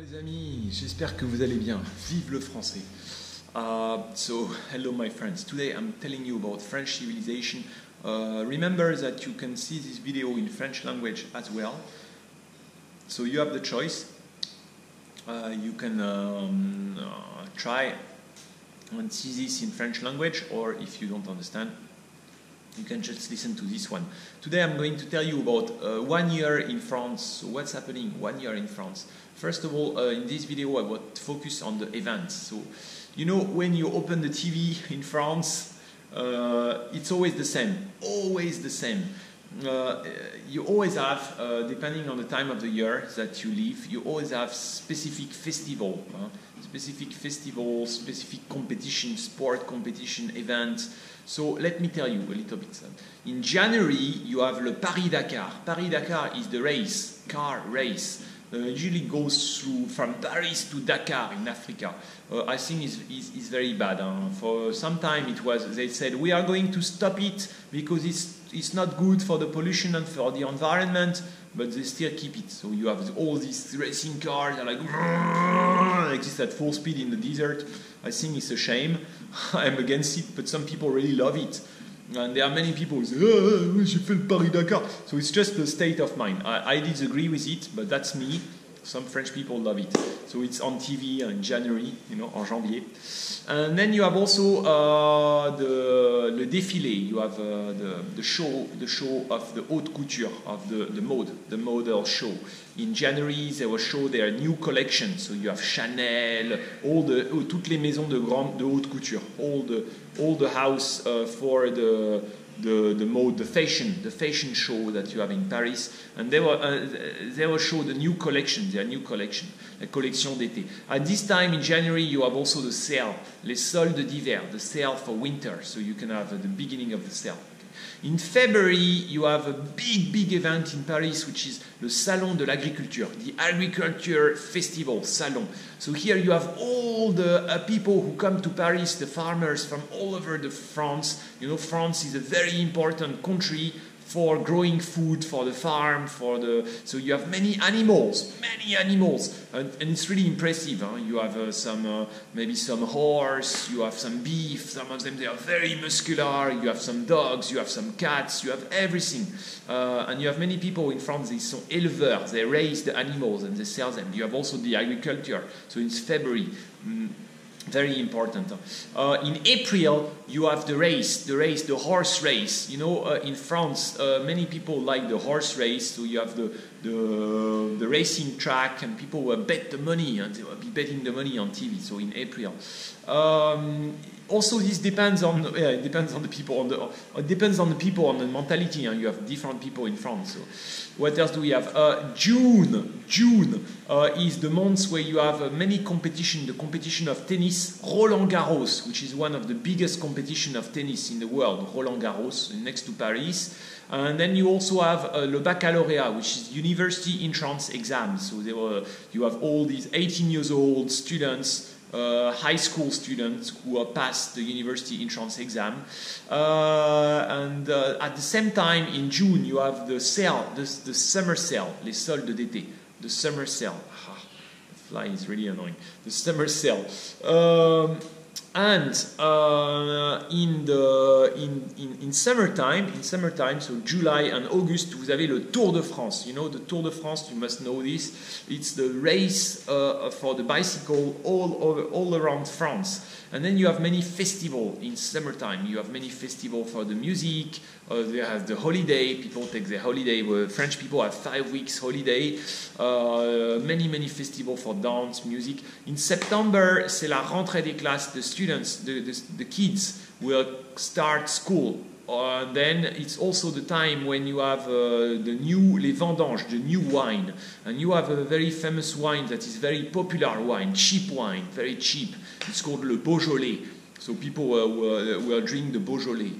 Les amis, j'espère que vous allez bien. Vive le français. So, hello my friends. Today I'm telling you about French civilization. Remember that you can see this video in French language as well. So you have the choice. You can try and see this in French language, or if you don't understand, you can just listen to this one. Today I'm going to tell you about 1 year in France. So what's happening 1 year in France? First of all, in this video I will focus on the events. So, you know, when you open the TV in France, it's always the same. Always the same. You always have, depending on the time of the year that you live, you always have specific festival, specific competition, sport competition, events. So let me tell you a little bit. In January, you have the Paris-Dakar. Paris-Dakar is the race, car race. It usually goes through from Paris to Dakar in Africa. I think it's very bad. For some time they said we are going to stop it because it's not good for the pollution and for the environment, but they still keep it. So you have all these racing cars that are like this at full speed in the desert. I think it's a shame. I'm against it, but some people really love it. And there are many people who say, j'ai fait le Paris-Dakar. So it's just the state of mind. I disagree with it, but that's me. Some French people love it. So it's on TV in January, you know, en janvier. And then you have also le défilé. You have the show of the haute couture, of the model show. In January, they will show their new collection. So you have Chanel, toutes les maisons de haute couture, all the house for the mode, the fashion show that you have in Paris, and they will show the new collection, their new collection, la collection d'été. At this time in January, you have also the sale, les soldes d'hiver, the sale for winter, so you can have the beginning of the sale. In February, you have a big event in Paris, which is the Salon de l'Agriculture, the Agriculture Festival, Salon. So here you have all the people who come to Paris, the farmers from all over France. You know, France is a very important country for growing food, for the farm, so you have many animals, and it's really impressive. Huh? You have maybe some horse, you have some beef, some of them they are very muscular, you have some dogs, you have some cats, you have everything. And you have many people in France, they sont éleveurs, they raise the animals and they sell them. You have also the agriculture, so it's February. Very important. In April, you have the horse race. You know, in France, many people like the horse race. So you have the racing track, and people will bet the money, and they will be betting the money on TV. So in April. Also, this depends on the people, it depends on the people, on the mentality. And you have different people in France. So, what else do we have? June is the month where you have many competition. The competition of tennis, Roland Garros, which is one of the biggest competition of tennis in the world. Roland Garros, next to Paris. And then you also have le baccalauréat, which is university entrance exams. So you have all these 18 years old students. High school students who are past the university entrance exam, and at the same time in June you have the sale, the summer sale, les soldes d'été, the summer sale. The fly is really annoying. The summer sale, and in summertime, so July and August, vous avez le Tour de France. You know the Tour de France. You must know this. It's the race for the bicycle all around France. And then you have many festivals in summertime. You have many festivals for the music. They have the holiday. People take their holiday. French people have 5 weeks holiday. Many festivals for dance, music. In September, c'est la rentrée des classes. The students, the kids will start school. Then it's also the time when you have les vendanges, the new wine. And you have a very famous wine that is very popular wine, cheap wine, very cheap. It's called le Beaujolais. So people will drink the Beaujolais.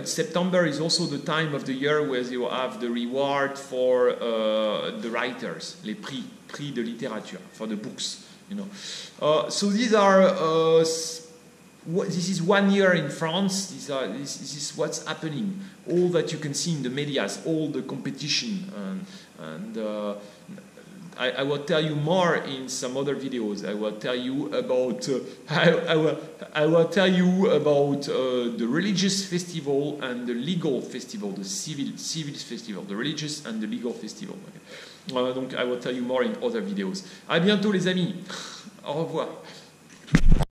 September is also the time of the year where you have the reward for the writers, les prix de littérature, for the books. You know. So these are... this is 1 year in France. This is what's happening. All that you can see in the medias, all the competition, and I will tell you more in some other videos. I will tell you about I will tell you about the religious festival and the legal festival, the civil festival, the religious and the legal festival. Okay. Donc I will tell you more in other videos. À bientôt les amis. Au revoir.